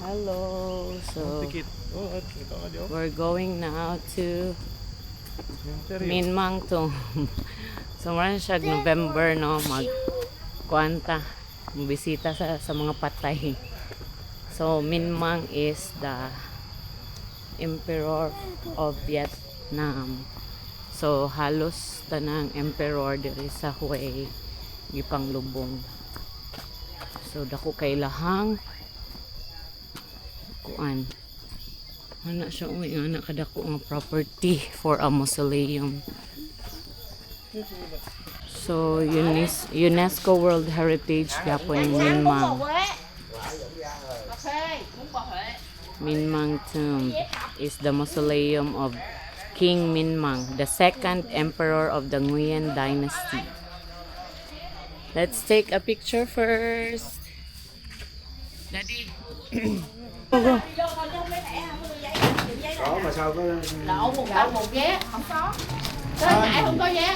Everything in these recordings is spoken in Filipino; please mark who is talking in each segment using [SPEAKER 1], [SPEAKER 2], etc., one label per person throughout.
[SPEAKER 1] Hello. So we're going now to Minmang Tomb. So maran siya November no magkuanta bisita sa mga patay. So Minmang is the emperor of Vietnam. So halos tanang emperor diri sa Hue gipanglubong. So dako kay lahang kuan ana siya ana kadako nga property for a mausoleum. So UNESCO World Heritage gyapon yung Minmang Tomb is the mausoleum of King Minmang, the second emperor of the Nguyen dynasty. Let's take a picture first. Daddy. Go, go.
[SPEAKER 2] Có mà sao có
[SPEAKER 3] Đậu một cặp một vé không có. Tới ngại không có vé.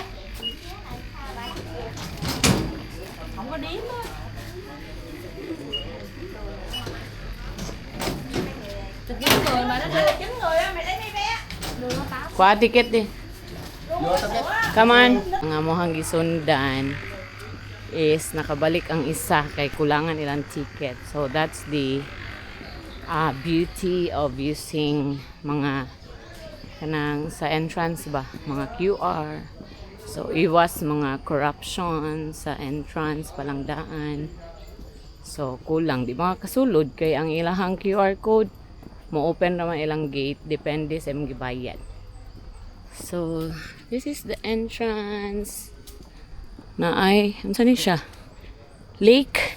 [SPEAKER 3] Không có điếm á. Được 9 người mà nó đưa 9 người á, mày lấy mấy vé. Đưa nó 8.
[SPEAKER 1] Kuha ticket di. Come on. Ang amohang gisundan is nakabalik ang isa kay kulangan ilang ticket. So that's the beauty of using mga kanang sa entrance ba, mga QR. So iwas mga corruption sa entrance palangdaan. So kulang di mga kasulod kay ang ilahang QR code mo open naman ilang gate depende sa imong gibayad. So this is the entrance na ay unsa ni siya? Lake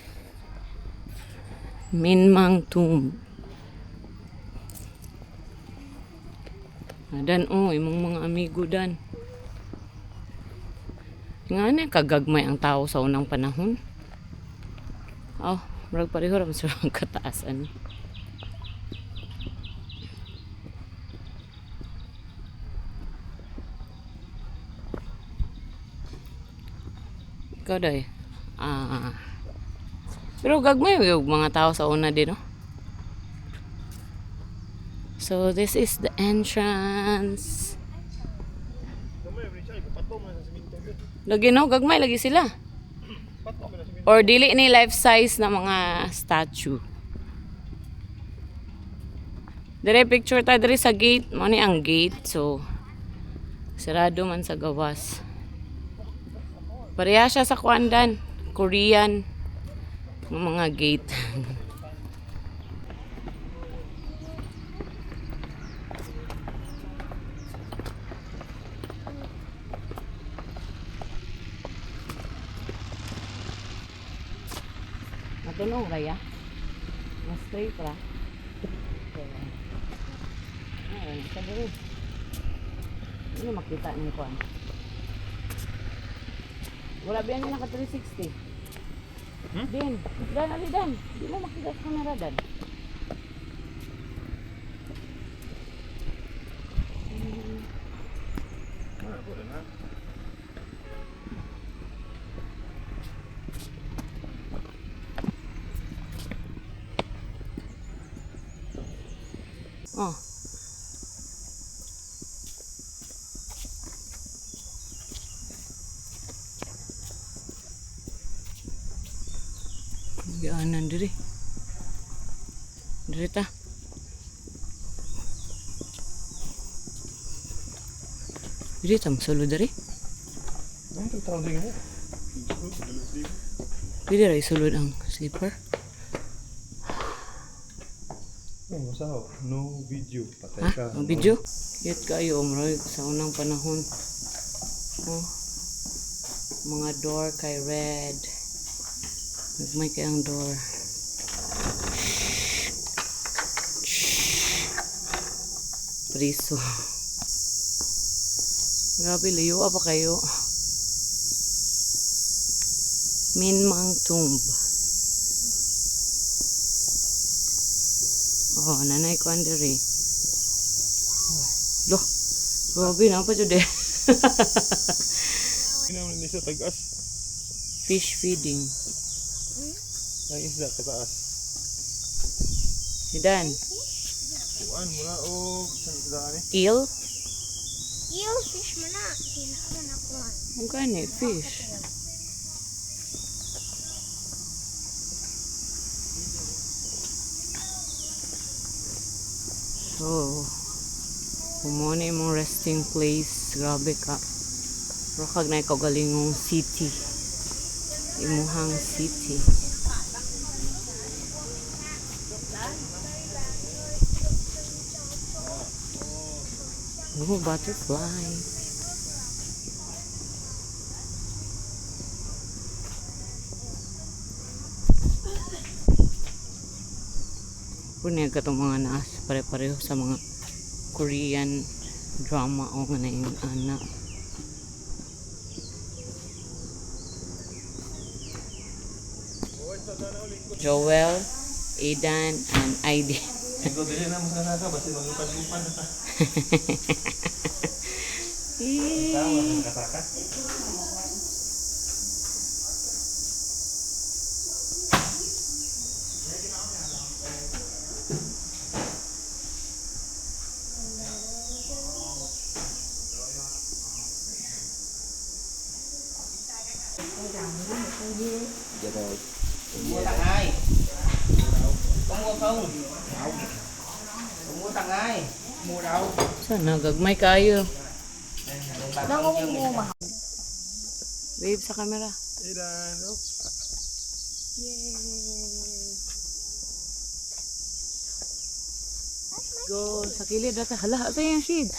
[SPEAKER 1] Minmang Tomb. Dan imong mga amigo dan. Nga na kagagmay ang tao sa unang panahon. Murag pareho ra sa kataasan. Ikaw day. Pero gagmay yung mga tao sa una din, no? So this is the entrance. Lagi no, gagmay lagi sila. Or dili ni life size na mga statue. Dire picture ta dire sa gate, mo ni ang gate. So sarado man sa gawas. Pareha siya sa Kwandan, Korean ng mga gate. Matulong raya. Mas straight ra. Ayun, sabi rin. Hindi makita ng kuwan. Wala biyan niya naka 360. Din. Dan, ali dan. Di mo makita sa camera dan. Oh. Gaanan diri. Diri ta. Diri ta solo diri. Diri ra isulod ang slipper.
[SPEAKER 2] No video. Patay ka.
[SPEAKER 1] Ang video? Yet kayo umroy sa unang panahon. Oh. Mga door kay red. Nagmay kay ang door. Priso. Grabe, layo pa kayo. Minmang Tomb. Nanay ko andiri. Loh, grabe na pa jude.
[SPEAKER 2] Naman ni sa tagas.
[SPEAKER 1] Fish feeding.
[SPEAKER 2] Ang isda sa taas.
[SPEAKER 1] Hidan.
[SPEAKER 2] Kuan muna o san daan eh.
[SPEAKER 1] Eel?
[SPEAKER 3] Eel fish man na. Kinaman ako.
[SPEAKER 1] Ang gani, fish. So, kumuna imong resting place. Grabe ka. Rakag na ikaw galingong city. Imuhang city. Oh, butterfly. Punya ka itong mga naas pare-pareho sa mga Korean drama o nga na yung anak. Joel, Aidan, and Aiden.
[SPEAKER 2] Ikaw dili na mas nasa basta maglupan-lupan na ta. Tawa ng kataka.
[SPEAKER 4] Mua thằng ai? Có mua không? Có mua thằng ai? Mua đâu?
[SPEAKER 1] Sana, gagmay kayo.
[SPEAKER 3] Nang mo ba?
[SPEAKER 1] Wave sa camera.
[SPEAKER 2] Ilan. Oh.
[SPEAKER 1] Go, sa kilid data. Hala, sa yung shade.